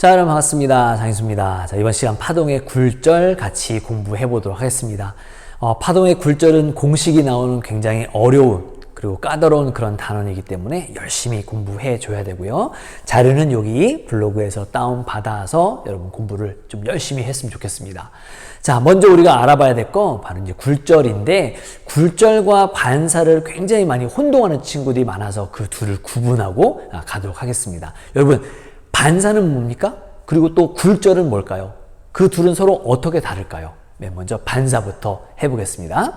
자, 여러분 반갑습니다. 장희수입니다. 자, 이번 시간 파동의 굴절 같이 공부해 보도록 하겠습니다. 파동의 굴절은 공식이 나오는 굉장히 어려운 그리고 까다로운 그런 단원이기 때문에 열심히 공부해 줘야 되고요. 자료는 여기 블로그에서 다운받아서 여러분 공부를 좀 열심히 했으면 좋겠습니다. 자, 먼저 우리가 알아봐야 될 거 바로 이제 굴절인데, 굴절과 반사를 굉장히 많이 혼동하는 친구들이 많아서 그 둘을 구분하고 가도록 하겠습니다. 여러분, 반사는 뭡니까? 그리고 또 굴절은 뭘까요? 그 둘은 서로 어떻게 다를까요? 네, 먼저 반사부터 해보겠습니다.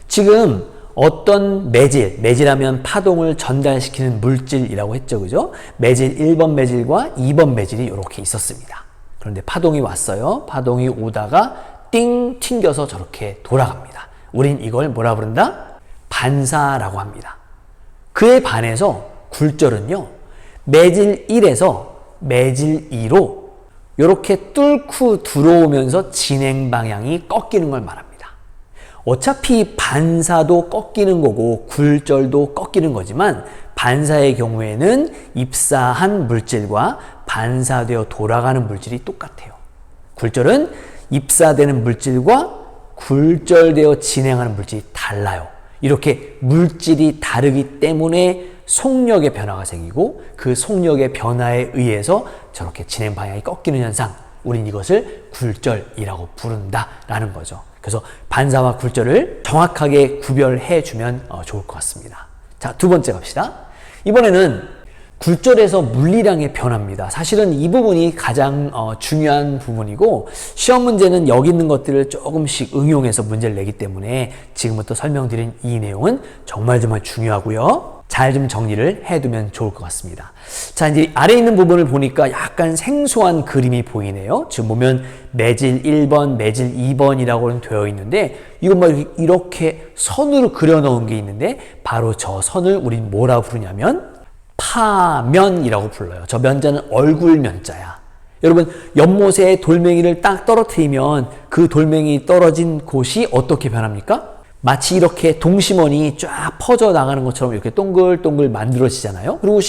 지금 어떤 매질하면 파동을 전달시키는 물질이라고 했죠, 그죠? 매질 1번 매질과 2번 매질이 이렇게 있었습니다. 그런데 파동이 왔어요. 파동이 오다가 띵 튕겨서 저렇게 돌아갑니다. 우린 이걸 뭐라 부른다? 반사라고 합니다. 그에 반해서 굴절은요, 매질 1에서 매질 2로 이렇게 뚫고 들어오면서 진행 방향이 꺾이는 걸 말합니다. 어차피 반사도 꺾이는 거고 굴절도 꺾이는 거지만, 반사의 경우에는 입사한 물질과 반사되어 돌아가는 물질이 똑같아요. 굴절은 입사되는 물질과 굴절되어 진행하는 물질이 달라요. 이렇게 물질이 다르기 때문에 속력의 변화가 생기고, 그 속력의 변화에 의해서 저렇게 진행 방향이 꺾이는 현상, 우린 이것을 굴절이라고 부른다라는 거죠. 그래서 반사와 굴절을 정확하게 구별해 주면 좋을 것 같습니다. 자, 두 번째 갑시다. 이번에는 굴절에서 물리량의 변화입니다. 사실은 이 부분이 가장 중요한 부분이고, 시험 문제는 여기 있는 것들을 조금씩 응용해서 문제를 내기 때문에 지금부터 설명드린 이 내용은 정말 중요하고요. 잘 좀 정리를 해두면 좋을 것 같습니다. 자, 이제 아래 있는 부분을 보니까 약간 생소한 그림이 보이네요. 지금 보면 매질 1번, 매질 2번이라고는 되어 있는데, 이건 뭐 이렇게 선으로 그려 넣은 게 있는데, 바로 저 선을 우린 뭐라고 부르냐면 파면이라고 불러요. 저 면자는 얼굴 면자야. 여러분, 연못에 돌멩이를 딱 떨어뜨리면 그 돌멩이 떨어진 곳이 어떻게 변합니까? 마치 이렇게 동심원이 쫙 퍼져 나가는 것처럼 이렇게 동글동글 만들어지잖아요. 그리고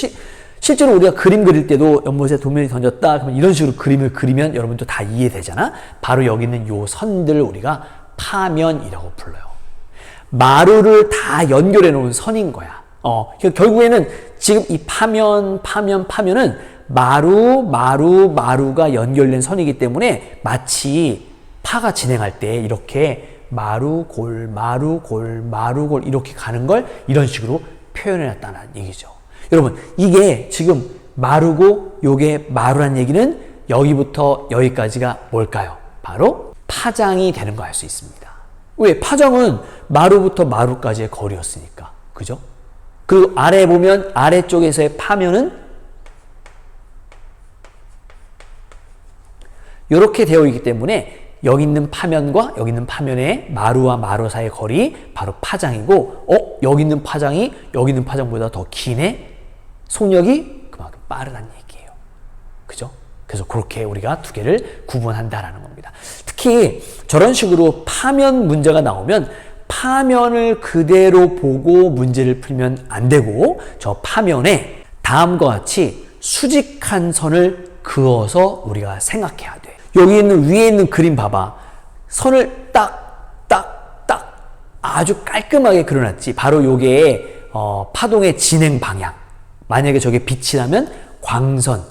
실제로 우리가 그림 그릴 때도 연못에 돌멩이 던졌다 그러면 이런 식으로 그림을 그리면 여러분도 다 이해되잖아. 바로 여기 있는 요 선들을 우리가 파면이라고 불러요. 마루를 다 연결해 놓은 선인 거야. 결국에는 지금 이 파면은 마루가 연결된 선이기 때문에 마치 파가 진행할 때 이렇게 마루골 이렇게 가는 걸 이런 식으로 표현해 놨다는 얘기죠. 여러분, 이게 지금 마루고 요게 마루란 얘기는 여기부터 여기까지가 뭘까요? 바로 파장이 되는 거 알 수 있습니다. 왜? 파장은 마루부터 마루까지의 거리였으니까. 그죠? 그리고 아래 보면 아래쪽에서의 파면은 이렇게 되어 있기 때문에 여기 있는 파면과 여기 있는 파면의 마루와 마루 사이의 거리, 바로 파장이고, 여기 있는 파장이 여기 있는 파장보다 더 기네? 속력이 그만큼 빠르다는 얘기예요. 그죠? 그래서 그렇게 우리가 두 개를 구분한다라는 겁니다. 특히 저런 식으로 파면 문제가 나오면 파면을 그대로 보고 문제를 풀면 안 되고, 저 파면에 다음과 같이 수직한 선을 그어서 우리가 생각해야 돼. 여기 있는 위에 있는 그림 봐봐. 선을 딱 아주 깔끔하게 그려놨지. 바로 요게 파동의 진행 방향. 만약에 저게 빛이 나면 광선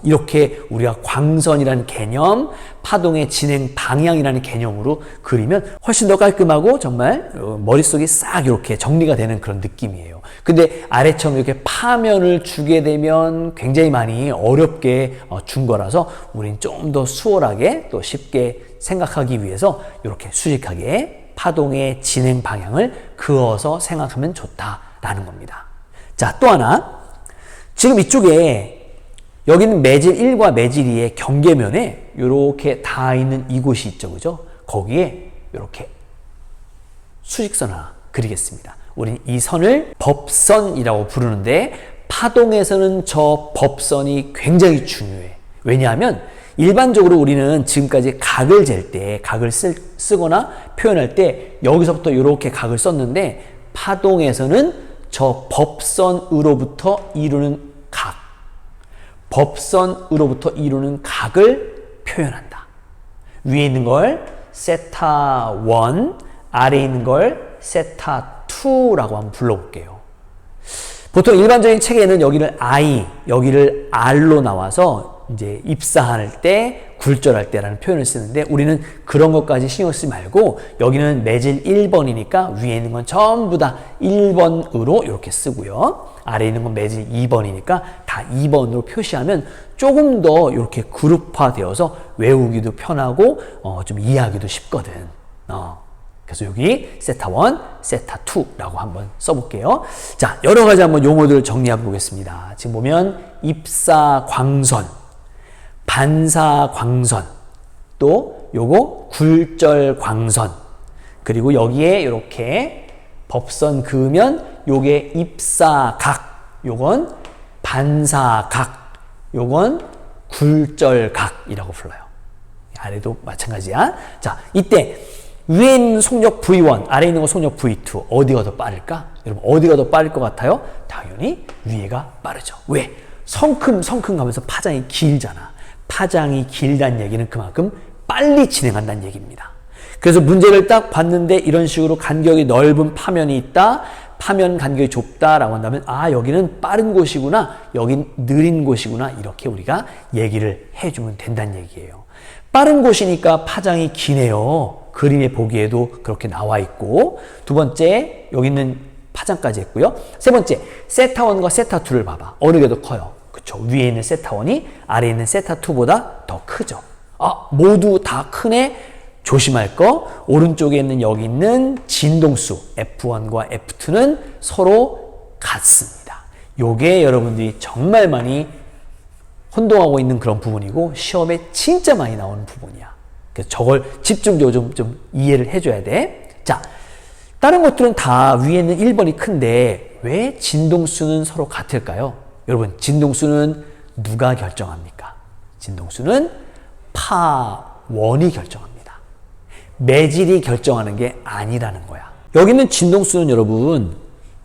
이렇게 우리가 광선이라는 개념, 파동의 진행 방향이라는 개념으로 그리면 훨씬 더 깔끔하고 정말 머릿속이 싹 이렇게 정리가 되는 그런 느낌이에요. 근데 아래처럼 이렇게 파면을 주게 되면 굉장히 많이 어렵게 준 거라서 우린 좀 더 수월하게 또 쉽게 생각하기 위해서 이렇게 수직하게 파동의 진행 방향을 그어서 생각하면 좋다라는 겁니다. 자, 또 하나. 지금 이쪽에 여기는 매질 1과 매질 2의 경계면에 이렇게 닿아 있는 이곳이 있죠, 그죠? 거기에 이렇게 수직선 하나 그리겠습니다. 우린 이 선을 법선이라고 부르는데, 파동에서는 저 법선이 굉장히 중요해. 왜냐하면 일반적으로 우리는 지금까지 각을 잴 때, 각을 쓰거나 표현할 때 여기서부터 이렇게 각을 썼는데, 파동에서는 저 법선으로부터 이루는 각, 법선으로부터 이루는 각을 표현한다. 위에 있는 걸 세타 1, 아래에 있는 걸 세타 2라고 한번 불러볼게요. 보통 일반적인 책에는 여기를 I, 여기를 R로 나와서 이제 입사할 때, 굴절할 때라는 표현을 쓰는데 우리는 그런 것까지 신경 쓰지 말고 여기는 매질 1번이니까 위에 있는 건 전부 다 1번으로 이렇게 쓰고요. 아래에 있는 건 매질 2번이니까 다 2번으로 표시하면 조금 더 이렇게 그룹화되어서 외우기도 편하고 좀 이해하기도 쉽거든. 그래서 여기 세타 1, 세타 2라고 한번 써볼게요. 자, 여러 가지 한번 용어들 정리해 보겠습니다. 지금 보면 입사광선, 반사광선, 또 요거 굴절광선, 그리고 여기에 이렇게 법선 그으면 요게 입사각, 요건 반사각, 요건 굴절각이라고 불러요. 아래도 마찬가지야. 자, 이때 위에 있는 속력 V1, 아래에 있는 거 속력 V2 어디가 더 빠를까? 여러분 어디가 더 빠를 것 같아요? 당연히 위에가 빠르죠. 왜? 성큼 가면서 파장이 길잖아. 파장이 길다는 얘기는 그만큼 빨리 진행한다는 얘기입니다. 그래서 문제를 딱 봤는데 이런 식으로 간격이 넓은 파면이 있다. 파면 간격이 좁다라고 한다면 여기는 빠른 곳이구나. 여긴 느린 곳이구나. 이렇게 우리가 얘기를 해주면 된다는 얘기예요. 빠른 곳이니까 파장이 기네요. 그림에 보기에도 그렇게 나와 있고, 두 번째 여기 있는 파장까지 했고요. 세 번째 세타 1과 세타 2를 봐봐. 어느 게 더 커요? 그쵸? 위에 있는 세타 1이 아래에 있는 세타 2보다 더 크죠. 모두 다 크네. 조심할 거, 오른쪽에 있는 여기 있는 진동수 F1과 F2는 서로 같습니다. 요게 여러분들이 정말 많이 혼동하고 있는 그런 부분이고 시험에 진짜 많이 나오는 부분이야. 그래서 저걸 집중적으로 좀 이해를 해줘야 돼. 자, 다른 것들은 다 위에 있는 1번이 큰데 왜 진동수는 서로 같을까요? 여러분, 진동수는 누가 결정합니까? 진동수는 파원이 결정합니다. 매질이 결정하는 게 아니라는 거야. 여기 있는 진동수는 여러분,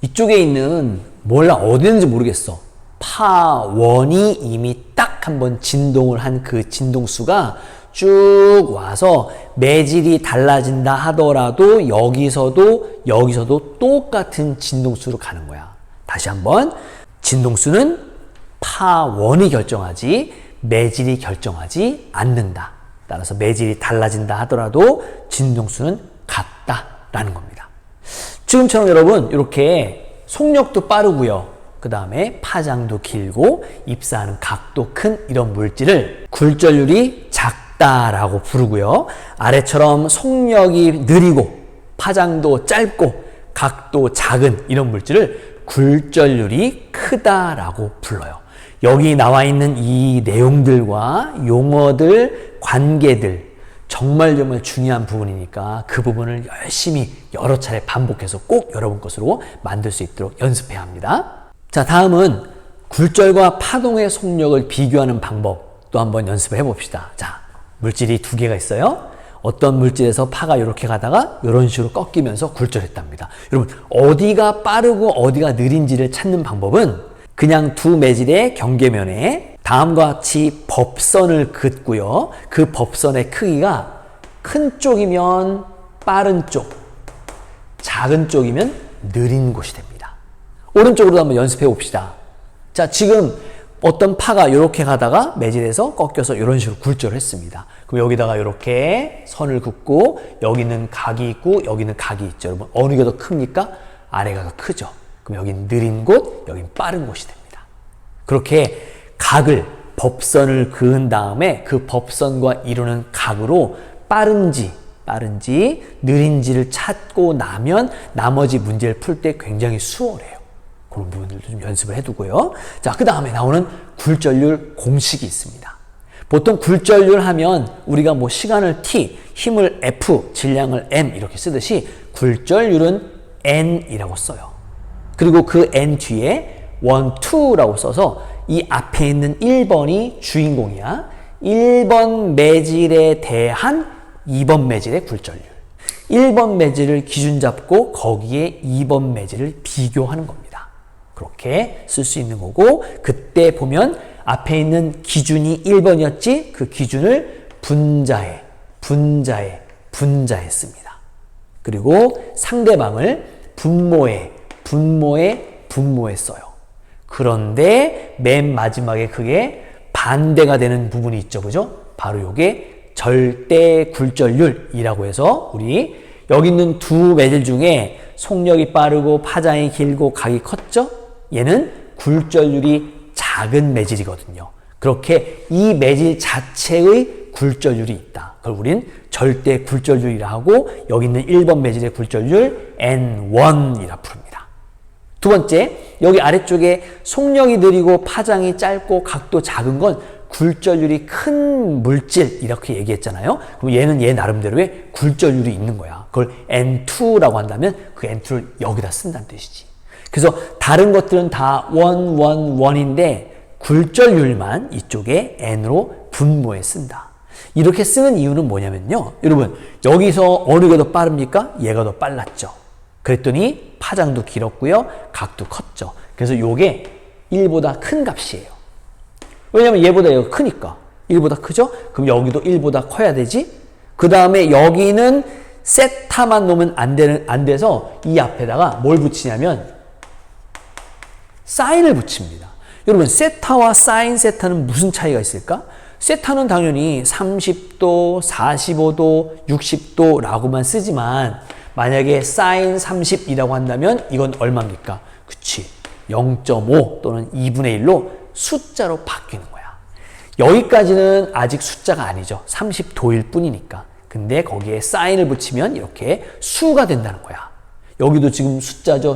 이쪽에 있는 몰라 어디 있는지 모르겠어. 파원이 이미 딱 한번 진동을 한 그 진동수가 쭉 와서 매질이 달라진다 하더라도 여기서도 똑같은 진동수로 가는 거야. 다시 한번, 진동수는 파원이 결정하지 매질이 결정하지 않는다. 따라서 매질이 달라진다 하더라도 진동수는 같다라는 겁니다. 지금처럼 여러분 이렇게 속력도 빠르고요. 그 다음에 파장도 길고 입사하는 각도 큰 이런 물질을 굴절률이 작다라고 부르고요. 아래처럼 속력이 느리고 파장도 짧고 각도 작은 이런 물질을 굴절률이 크다라고 불러요. 여기 나와 있는 이 내용들과 용어들, 관계들 정말 중요한 부분이니까 그 부분을 열심히 여러 차례 반복해서 꼭 여러분 것으로 만들 수 있도록 연습해야 합니다. 자, 다음은 굴절과 파동의 속력을 비교하는 방법 또 한번 연습을 해봅시다. 자, 물질이 두 개가 있어요. 어떤 물질에서 파가 이렇게 가다가 이런 식으로 꺾이면서 굴절했답니다. 여러분, 어디가 빠르고 어디가 느린지를 찾는 방법은 그냥 두 매질의 경계면에 다음과 같이 법선을 긋고요. 그 법선의 크기가 큰 쪽이면 빠른 쪽, 작은 쪽이면 느린 곳이 됩니다. 오른쪽으로 한번 연습해 봅시다. 자, 지금 어떤 파가 이렇게 가다가 매질에서 꺾여서 이런 식으로 굴절을 했습니다. 그럼 여기다가 이렇게 선을 긋고 여기는 각이 있고 여기는 각이 있죠. 여러분, 어느 게 더 큽니까? 아래가 더 크죠. 그럼 여긴 느린 곳, 여긴 빠른 곳이 됩니다. 그렇게 각을, 법선을 그은 다음에 그 법선과 이루는 각으로 빠른지 느린지를 찾고 나면 나머지 문제를 풀 때 굉장히 수월해요. 그런 부분들도 좀 연습을 해두고요. 자, 그 다음에 나오는 굴절률 공식이 있습니다. 보통 굴절률 하면 우리가 뭐 시간을 t, 힘을 f, 질량을 m 이렇게 쓰듯이 굴절률은 n이라고 써요. 그리고 그 n 뒤에 1, 2라고 써서 이 앞에 있는 1번이 주인공이야. 1번 매질에 대한 2번 매질의 굴절률. 1번 매질을 기준 잡고 거기에 2번 매질을 비교하는 겁니다. 그렇게 쓸 수 있는 거고, 그때 보면 앞에 있는 기준이 1번이었지? 그 기준을 분자에 씁니다. 그리고 상대방을 분모에 써요. 그런데 맨 마지막에 그게 반대가 되는 부분이 있죠. 그죠? 바로 요게 절대 굴절률이라고 해서 우리 여기 있는 두 매질 중에 속력이 빠르고 파장이 길고 각이 컸죠? 얘는 굴절률이 작은 매질이거든요. 그렇게 이 매질 자체의 굴절률이 있다. 그걸 우린 절대 굴절률이라 하고 여기 있는 1번 매질의 굴절률 N1이라 부릅니다. 두 번째, 여기 아래쪽에 속력이 느리고 파장이 짧고 각도 작은 건 굴절률이 큰 물질 이렇게 얘기했잖아요. 그럼 얘는 얘 나름대로의 굴절률이 있는 거야. 그걸 N2라고 한다면 그 N2를 여기다 쓴다는 뜻이지. 그래서 다른 것들은 다 1인데 굴절률만 이쪽에 N으로 분모에 쓴다. 이렇게 쓰는 이유는 뭐냐면요. 여러분, 여기서 어느 게 더 빠릅니까? 얘가 더 빨랐죠. 그랬더니 파장도 길었고요. 각도 컸죠. 그래서 요게 1보다 큰 값이에요. 왜냐면 얘보다 얘가 크니까. 1보다 크죠? 그럼 여기도 1보다 커야 되지? 그 다음에 여기는 세타만 놓으면 안 돼서 이 앞에다가 뭘 붙이냐면 사인을 붙입니다. 여러분, 세타와 사인 세타는 무슨 차이가 있을까? 세타는 당연히 30도, 45도, 60도라고만 쓰지만 만약에 사인 30이라고 한다면 이건 얼마입니까? 그치. 0.5 또는 2분의 1로 숫자로 바뀌는 거야. 여기까지는 아직 숫자가 아니죠. 30도일 뿐이니까. 근데 거기에 사인을 붙이면 이렇게 수가 된다는 거야. 여기도 지금 숫자죠.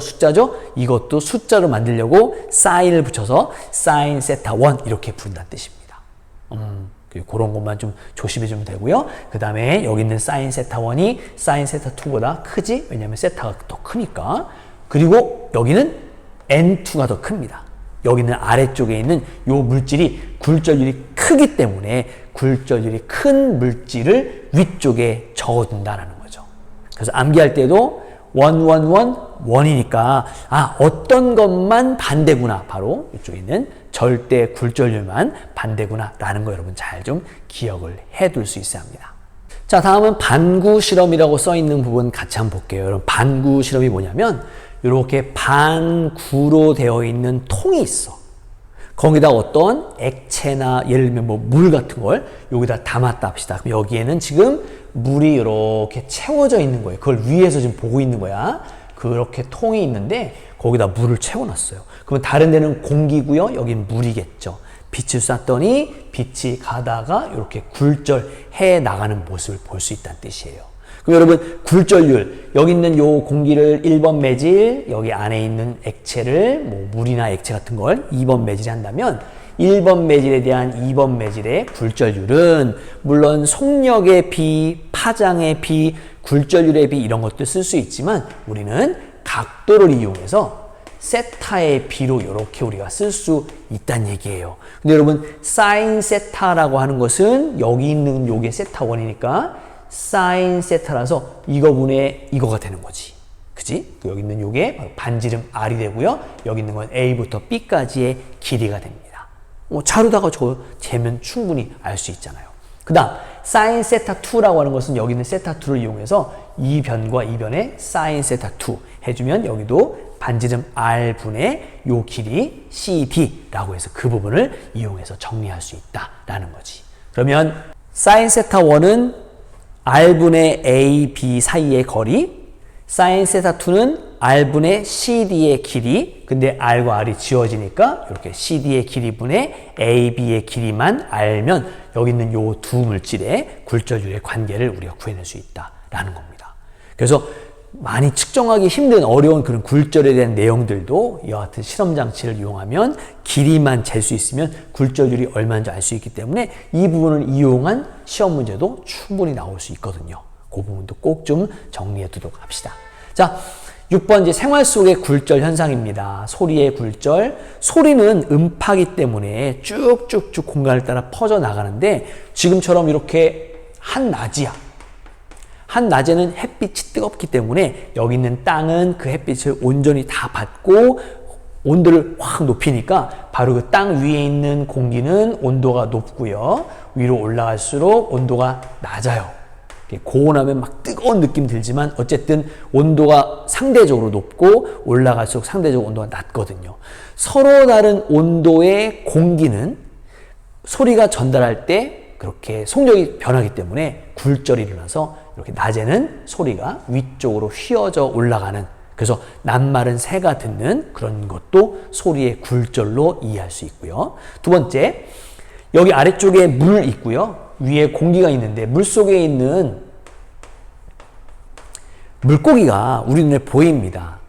이것도 숫자로 만들려고 사인을 붙여서 사인 세타 1 이렇게 부른다는 뜻입니다. 그런 것만 좀 조심해 주면 되고요. 그 다음에 여기 있는 사인 세타 1이 사인 세타 2보다 크지? 왜냐면 세타가 더 크니까. 그리고 여기는 N2가 더 큽니다. 여기는 아래쪽에 있는 요 물질이 굴절률이 크기 때문에 굴절률이 큰 물질을 위쪽에 적어둔다는 거죠. 그래서 암기할 때도 1이니까 어떤 것만 반대구나. 바로 이쪽에 있는 절대 굴절률만 반대구나 라는 거 여러분 잘 좀 기억을 해둘 수 있어야 합니다. 자, 다음은 반구 실험이라고 써 있는 부분 같이 한번 볼게요. 여러분, 반구 실험이 뭐냐면 이렇게 반구로 되어 있는 통이 있어. 거기다 어떤 액체나 예를 들면 뭐 물 같은 걸 여기다 담았다 합시다. 그럼 여기에는 지금 물이 이렇게 채워져 있는 거예요. 그걸 위에서 지금 보고 있는 거야. 그렇게 통이 있는데 거기다 물을 채워놨어요. 그러면 다른 데는 공기고요. 여긴 물이겠죠. 빛을 쐈더니 빛이 가다가 이렇게 굴절해 나가는 모습을 볼 수 있다는 뜻이에요. 그럼 여러분, 굴절률, 여기 있는 요 공기를 1번 매질, 여기 안에 있는 액체를 뭐 물이나 액체 같은 걸 2번 매질에 한다면 1번 매질에 대한 2번 매질의 굴절률은 물론 속력의 비, 파장의 비, 굴절률의 비 이런 것도 쓸 수 있지만 우리는 각도를 이용해서 세타의 비로 이렇게 우리가 쓸 수 있다는 얘기예요. 근데 여러분, 사인 세타라고 하는 것은 여기 있는 요게 세타 1이니까 사인 세타라서 이거분의 이거가 되는 거지. 그지? 여기 있는 요게 바로 반지름 R이 되고요. 여기 있는 건 A부터 B까지의 길이가 됩니다. 자루다가 저거 재면 충분히 알 수 있잖아요. 그 다음 사인 세타 2라고 하는 것은 여기 있는 세타 2를 이용해서 이 변과 이 변에 사인 세타 2 해주면 여기도 반지름 R분의 요 길이 CD라고 해서 그 부분을 이용해서 정리할 수 있다라는 거지. 그러면 사인 세타 1은 R분의 A, B 사이의 거리, 사인 세타 2는 R분의 CD의 길이, 근데 R과 R이 지워지니까 이렇게 CD의 길이분의 AB의 길이만 알면 여기 있는 요 두 물질의 굴절률의 관계를 우리가 구해낼 수 있다라는 겁니다. 그래서 많이 측정하기 힘든 어려운 그런 굴절에 대한 내용들도 이와 같은 실험 장치를 이용하면 길이만 잴 수 있으면 굴절률이 얼마인지 알 수 있기 때문에 이 부분을 이용한 시험 문제도 충분히 나올 수 있거든요. 그 부분도 꼭 좀 정리해 두도록 합시다. 자, 6번 이제 생활 속의 굴절 현상입니다. 소리의 굴절. 소리는 음파기 때문에 쭉쭉쭉 공간을 따라 퍼져 나가는데 지금처럼 이렇게 한낮이야. 한낮에는 햇빛이 뜨겁기 때문에 여기 있는 땅은 그 햇빛을 온전히 다 받고 온도를 확 높이니까 바로 그 땅 위에 있는 공기는 온도가 높고요. 위로 올라갈수록 온도가 낮아요. 고온하면 막 뜨거운 느낌 들지만 어쨌든 온도가 상대적으로 높고 올라갈수록 상대적으로 온도가 낮거든요. 서로 다른 온도의 공기는 소리가 전달할 때 그렇게 속력이 변하기 때문에 굴절이 일어나서 이렇게 낮에는 소리가 위쪽으로 휘어져 올라가는, 그래서 낱말은 새가 듣는 그런 것도 소리의 굴절로 이해할 수 있고요. 두 번째, 여기 아래쪽에 물 있고요. 위에 공기가 있는데 물속에 있는 물고기가 우리 눈에 보입니다.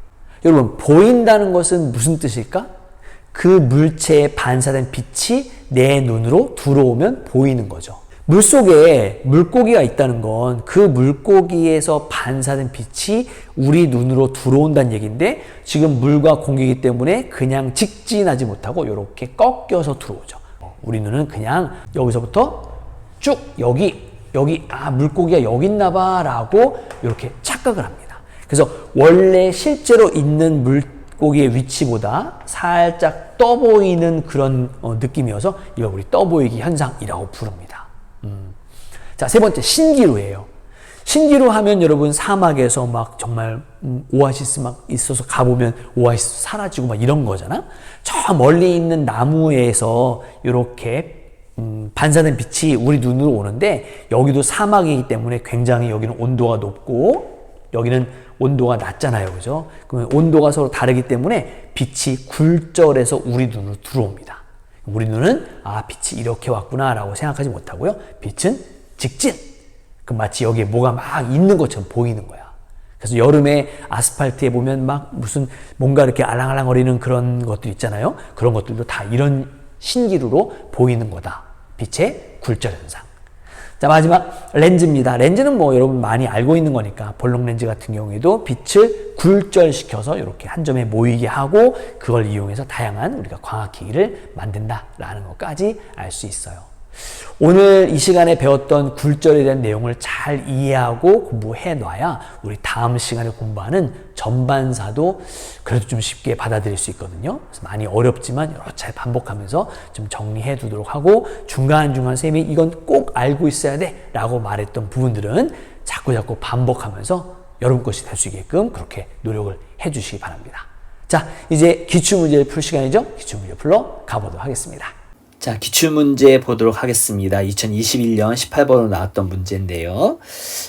여러분, 보인다는 것은 무슨 뜻일까? 그 물체에 반사된 빛이 내 눈으로 들어오면 보이는 거죠. 물속에 물고기가 있다는 건 그 물고기에서 반사된 빛이 우리 눈으로 들어온다는 얘기인데, 지금 물과 공기이기 때문에 그냥 직진하지 못하고 이렇게 꺾여서 들어오죠. 우리 눈은 그냥 여기서부터 쭉 여기 물고기가 여기 있나 봐 라고 이렇게 착각을 합니다. 그래서 원래 실제로 있는 물고기의 위치보다 살짝 떠 보이는 그런 느낌이어서 이걸 우리 떠 보이기 현상이라고 부릅니다. 자, 세 번째, 신기루예요. 신기루 하면 여러분 사막에서 막 정말 오아시스 막 있어서 가보면 오아시스 사라지고 막 이런 거잖아. 저 멀리 있는 나무에서 이렇게 반사된 빛이 우리 눈으로 오는데, 여기도 사막이기 때문에 굉장히 여기는 온도가 높고 여기는 온도가 낮잖아요. 그죠? 그러면 온도가 서로 다르기 때문에 빛이 굴절해서 우리 눈으로 들어옵니다. 우리 눈은 빛이 이렇게 왔구나 라고 생각하지 못하고요. 빛은 직진. 그 마치 여기에 뭐가 막 있는 것처럼 보이는 거야. 그래서 여름에 아스팔트에 보면 막 무슨 뭔가 이렇게 알랑알랑거리는 그런 것들 있잖아요. 그런 것들도 다 이런 신기루로 보이는 거다. 빛의 굴절 현상. 자, 마지막 렌즈입니다. 렌즈는 뭐 여러분 많이 알고 있는 거니까, 볼록 렌즈 같은 경우에도 빛을 굴절시켜서 이렇게 한 점에 모이게 하고 그걸 이용해서 다양한 우리가 광학기기를 만든다라는 것까지 알 수 있어요. 오늘 이 시간에 배웠던 굴절에 대한 내용을 잘 이해하고 공부해 놔야 우리 다음 시간에 공부하는 전반사도 그래도 좀 쉽게 받아들일 수 있거든요. 그래서 많이 어렵지만 여러 차례 반복하면서 좀 정리해 두도록 하고, 중간중간 선생님이 이건 꼭 알고 있어야 돼 라고 말했던 부분들은 자꾸 반복하면서 여러분 것이 될 수 있게끔 그렇게 노력을 해 주시기 바랍니다. 자, 이제 기출문제를 풀 시간이죠. 기출문제 풀러 가보도록 하겠습니다. 자, 기출문제 보도록 하겠습니다. 2021년 18번으로 나왔던 문제인데요.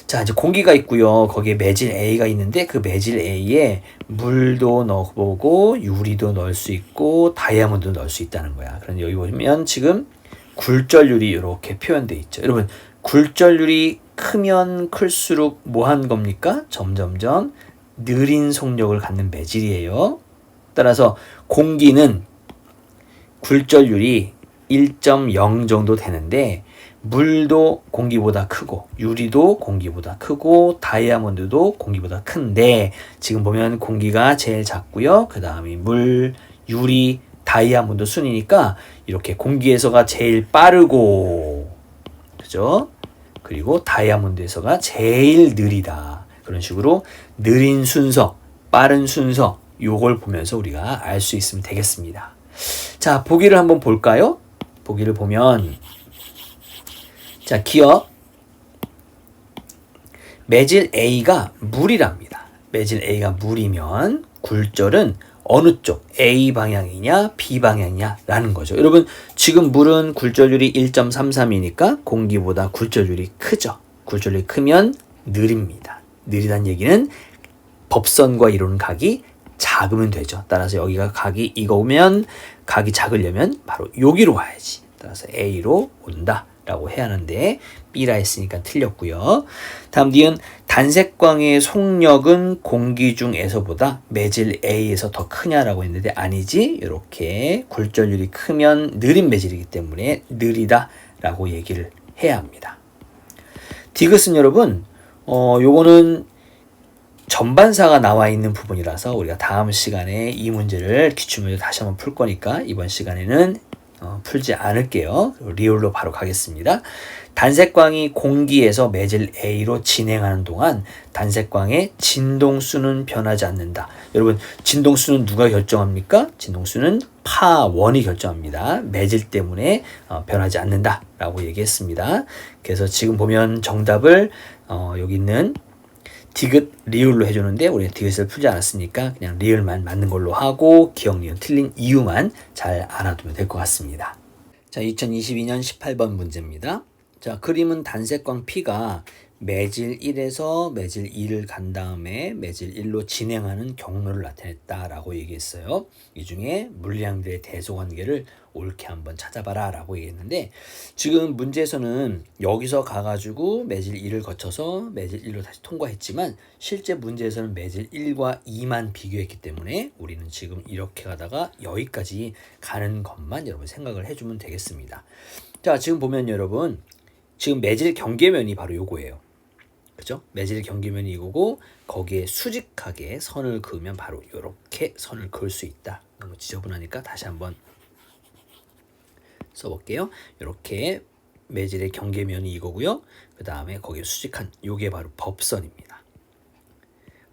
자, 이제 공기가 있고요. 거기에 매질 A가 있는데 그 매질 A에 물도 넣어보고 유리도 넣을 수 있고 다이아몬드도 넣을 수 있다는 거야. 그런데 여기 보면 지금 굴절률이 이렇게 표현되어 있죠. 여러분, 굴절률이 크면 클수록 뭐 한 겁니까? 점점점 느린 속력을 갖는 매질이에요. 따라서 공기는 굴절률이 1.0 정도 되는데, 물도 공기보다 크고 유리도 공기보다 크고 다이아몬드도 공기보다 큰데, 지금 보면 공기가 제일 작고요. 그 다음이 물, 유리, 다이아몬드 순이니까 이렇게 공기에서가 제일 빠르고, 그죠? 그리고 다이아몬드에서가 제일 느리다. 그런 식으로 느린 순서, 빠른 순서, 요걸 보면서 우리가 알 수 있으면 되겠습니다. 자, 보기를 한번 볼까요? 보기를 보면, 자, 기억. 매질 A가 물이랍니다. 매질 A가 물이면 굴절은 어느 쪽, A 방향이냐, B 방향이냐 라는 거죠. 여러분, 지금 물은 굴절률이 1.33이니까 공기보다 굴절률이 크죠. 굴절률이 크면 느립니다. 느리다는 얘기는 법선과 이루는 각이 작으면 되죠. 따라서 여기가 각이 이거면 각이 작으려면 바로 여기로 와야지. 따라서 A로 온다 라고 해야 하는데 B라 했으니까 틀렸고요. 다음 뒤은 단색광의 속력은 공기 중에서보다 매질 A에서 더 크냐라고 했는데 아니지. 이렇게 굴절률이 크면 느린 매질이기 때문에 느리다 라고 얘기를 해야 합니다. 디귿은 여러분 요거는 전반사가 나와 있는 부분이라서 우리가 다음 시간에 이 문제를 기출문제 다시 한번 풀 거니까 이번 시간에는 풀지 않을게요. 리을로 바로 가겠습니다. 단색광이 공기에서 매질 A로 진행하는 동안 단색광의 진동수는 변하지 않는다. 여러분, 진동수는 누가 결정합니까? 진동수는 파1이 결정합니다. 매질 때문에 변하지 않는다 라고 얘기했습니다. 그래서 지금 보면 정답을 여기 있는 디귿, 리을로 해주는데 우리가 디귿을 풀지 않았으니까 그냥 리을만 맞는 걸로 하고 기억, 니은 틀린 이유만 잘 알아두면 될 것 같습니다. 자, 2022년 18번 문제입니다. 자, 그림은 단색광 P가 매질 1에서 매질 2를 간 다음에 매질 1로 진행하는 경로를 나타냈다라고 얘기했어요. 이 중에 물량들의 대소관계를 옳게 한번 찾아봐라 라고 얘기했는데, 지금 문제에서는 여기서 가가지고 매질 2를 거쳐서 매질 1로 다시 통과했지만 실제 문제에서는 매질 1과 2만 비교했기 때문에 우리는 지금 이렇게 가다가 여기까지 가는 것만 여러분 생각을 해주면 되겠습니다. 자, 지금 보면 여러분, 지금 매질 경계면이 바로 요거예요. 그죠? 매질 경계면이 이거고 거기에 수직하게 선을 그으면 바로 이렇게 선을 그을 수 있다. 너무 지저분하니까 다시 한번 써볼게요. 이렇게 매질의 경계면이 이거고요. 그 다음에 거기에 수직한 요게 바로 법선입니다.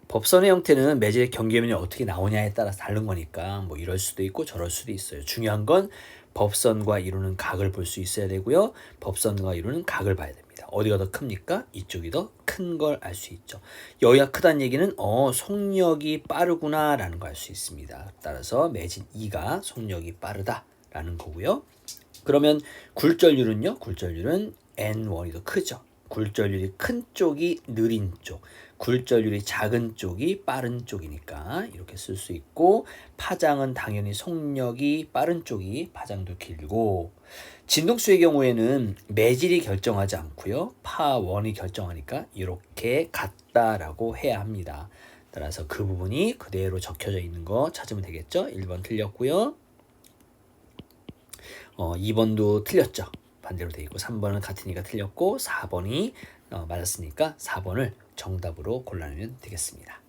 법선의 형태는 매질의 경계면이 어떻게 나오냐에 따라서 다른 거니까 뭐 이럴 수도 있고 저럴 수도 있어요. 중요한 건 법선과 이루는 각을 볼 수 있어야 되고요. 법선과 이루는 각을 봐야 됩니다. 어디가 더 큽니까? 이쪽이 더 큰 걸 알 수 있죠. 여기가 크다는 얘기는 속력이 빠르구나 라는 걸 알 수 있습니다. 따라서 매질 2가 속력이 빠르다라는 거고요. 그러면 굴절률은요? 굴절률은 N1이 더 크죠. 굴절률이 큰 쪽이 느린 쪽, 굴절률이 작은 쪽이 빠른 쪽이니까 이렇게 쓸 수 있고, 파장은 당연히 속력이 빠른 쪽이 파장도 길고, 진동수의 경우에는 매질이 결정하지 않고요. 파1이 결정하니까 이렇게 같다라고 해야 합니다. 따라서 그 부분이 그대로 적혀져 있는 거 찾으면 되겠죠. 1번 틀렸고요. 2번도 틀렸죠. 반대로 돼 있고 3번은 같으니까 틀렸고 4번이 맞았으니까 4번을 정답으로 골라내면 되겠습니다.